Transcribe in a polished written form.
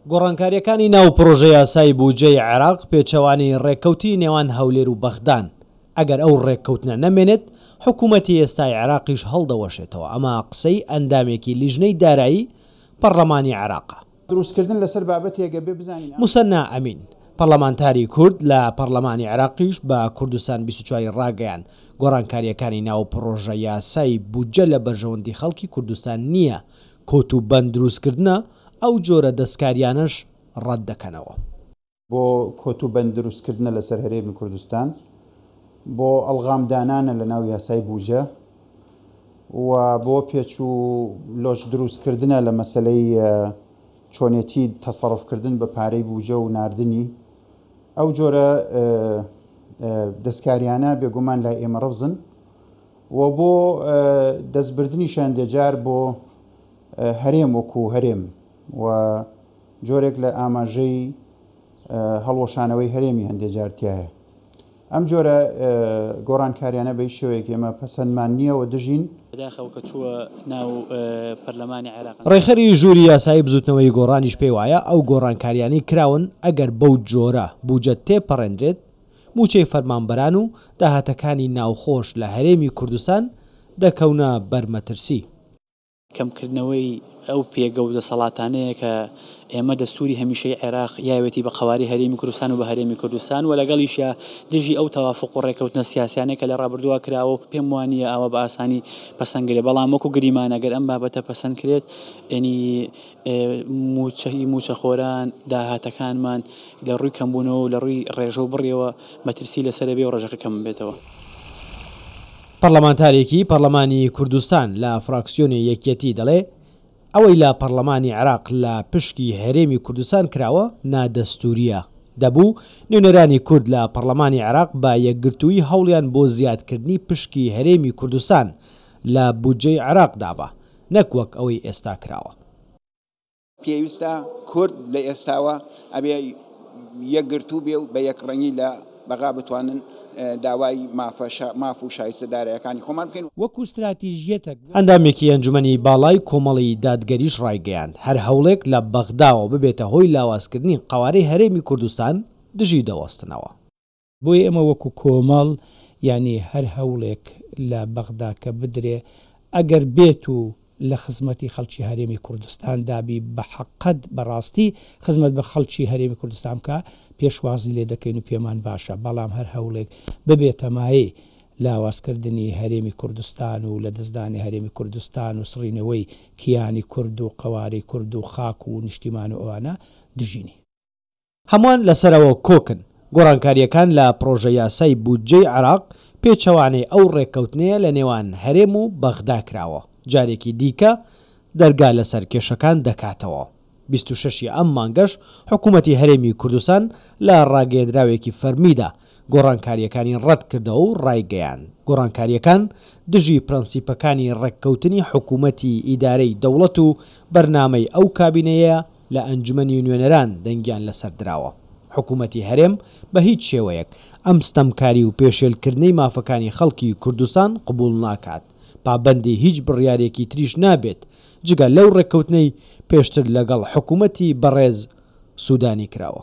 گۆڕانکاریەکانی ناو پرۆژەی یاسای بودجەی عێراق پێچەوانەی ڕێککەوتی نێوان هەولێر و بەغدان ئەگەر ئەو ڕێککەوتنە نەمێنێت حکوومەتی ئێستای عێراقیش هەڵدەوەشێتەوە. ئەمە قسەی ئەندامێکی لیژنەی دارایی پەرلەمانی عێراقە. دروستکردن لەسەر بابەتێکە بێ بزانین. موسەنا ئەمین پەرلەمانتاری کورد لە پەرلەمانی عێراقیش بە کوردستان 24 ڕاگەیان گۆڕانکاریەکانی ناو پرۆژە یاسای بودجە لە بەرژەوەندی خەڵکی کوردستان نییە، کۆت و بەند دروستکردنە ئەو جۆرە دەستکاریانش ڕەت دەکەنەوە. بۆ کۆت و بەند دروستکردنە لەسەر هەرێمی کوردستان، بۆ ئەڵغامدانانە لە ناو یاسای بودجە و بۆ پێچ و لۆژ دروستکردنە لە مەسلەی چۆنێتی تەسەڕفکردن بە پارەی بودجە و ناردنی ئەو جۆرە دەستکاریانە بێگومان لای ئێمە ڕەوزن و بۆ دەستبردنیشان دێجار بۆ هەرێم وەکو هەرێم و جۆرێک لە ئاماژەی هەڵوەشانەوەی هەرێمی هەندێجارتیایە. ئەم جۆرە گۆڕانکاریانە بە شێوەیەک ئێمە پەسەندمان نییە و دژین. ڕێخەری ژووری یاسایی بزوتنەوەی گۆڕانیش پێی وایە ئەو گۆڕانکاریانی کراون ئەگەر بەو جۆرە بودجە تێپەڕێنرێت موچەی فەرمانبەران و داهاتەکانی ناوخۆش لە هەرێمی کوردستان دەکەونە بەرمەترسی. کەمکردنەوەی ئەو پێگە و دەسەڵاتانەیە کە ئێمە دەستوری هەمیشەی عێراق یاوێتی بە قەواری هەرێمی کوردستان و بە هەرێمی کوردستان و لەگەڵیشە دژی ئەو تەوافق و ڕێکەوتنە سیاسیانەیە کە لە ڕابردووە کراوە و پێم وانییە ئەوە بە ئاسانی پەسەندگرێت. بەڵام وەکو گریمان ئەگەر ئەم بابەتە پەسەند کرێت ینی موچەخۆران داهاتەکانمان لە ڕووی کەمبوونەوە و لە ڕووی ڕێژە و بڕیەوە مەترسی لەسەر بێ و ڕێژەکە کەم بێتەوە. پەرلەمانتارێکی پەرلەمانی کوردستان لە فراکسیۆنی یەکێتی دەڵێ ئەوەی لە پەرلەمانی عێراق لە پشکی هەرێمی کوردستان کراوە نادەستوریە. دەبوو نوێنەرانی کورد لە پەرلەمانی عێراق با یەکگرتووی هەوڵیان بۆ زیادکردنی پشکی هەرێمی کوردستان لە بودجەی عێراق دابە، نەک وەک ئەوەی ئێستا کراوە. پێویستە کورد لە ئێستاوە ئەبێ یەکگرتوو بێ و بە یەکڕەنگی لە بەغا بتوانن داوای ماف و شایستەدارەکانی خۆمان بکەین. وەکو استراتیژیەتە ئەندامێکی ئەنجومەنی باڵای کۆمەڵی دادگەریش ڕایگەیاند هەر هەوڵێک لە بەغداوە ببێتە هۆی لاوازکردنی قەوارەی هەرێمی کوردستان دژی دەوەستنەوە. بۆی ئەمە وەکو کۆمەڵ ینی هەر هەوڵێک لە بەغدا کە بدرێ ئەگەر بێت و لە خزمەتی خەڵکی هەرێمی کوردستان دابی بە حەقەت بەڕاستی خزمەت بە خەڵکی هەرێمی کوردستان کە پێشوازی لێ دەکەین و پێمان باشە. بەڵام هەر هەوڵێک ببێتەمایی لاوازکردنی هەرێمی کوردستان و لە دەستدانی هەرێمی کوردستان و سڕینەوەی کیانی کورد و قەوارەی کورد و خاک و نیشتیمان و ئەوانە دژینی. هەمووان لەسەرەوە کۆکن. گۆڕانکاریەکان لە پرۆژە یاسای بودجەی عێراق پێچەوانەی ئەو ڕێککەوتنەیە لە نێوان هەرێم و بەغدا کراوە. جارێکی دیکە دەرگا لەسەر کێشەکان دەکاتەوە. 26 ئەم مانگەش حکوومەتی هەرێمی کوردستان لە ڕاگەیەندراوێکی فەرمیدا گۆڕانکاریەکانی ڕەت کردەوە و ڕایگەیان. گۆڕانکاریەکان دژی پرەنسیپەکانی ڕێککەوتنی حکوومەتی ئیدارەی دەوڵەت و بەرنامەی ئەو کابینەیە لە ئەنجومەنی نوێنەران دەنگیان لەسەر دراوە. حکوومەتی هەرێم بە هیچ شێوەیەک ئەم ستەمکاری و پێشێلکردنەی مافەکانی خەڵکی کوردستان قبول ناکات. پابەندی هیچ بڕیارێکی تریش نابێت جگە لەو ڕێککەوتنەی پێشتر لەگەڵ حکوومەتی بەڕێز سوودانی کراوە.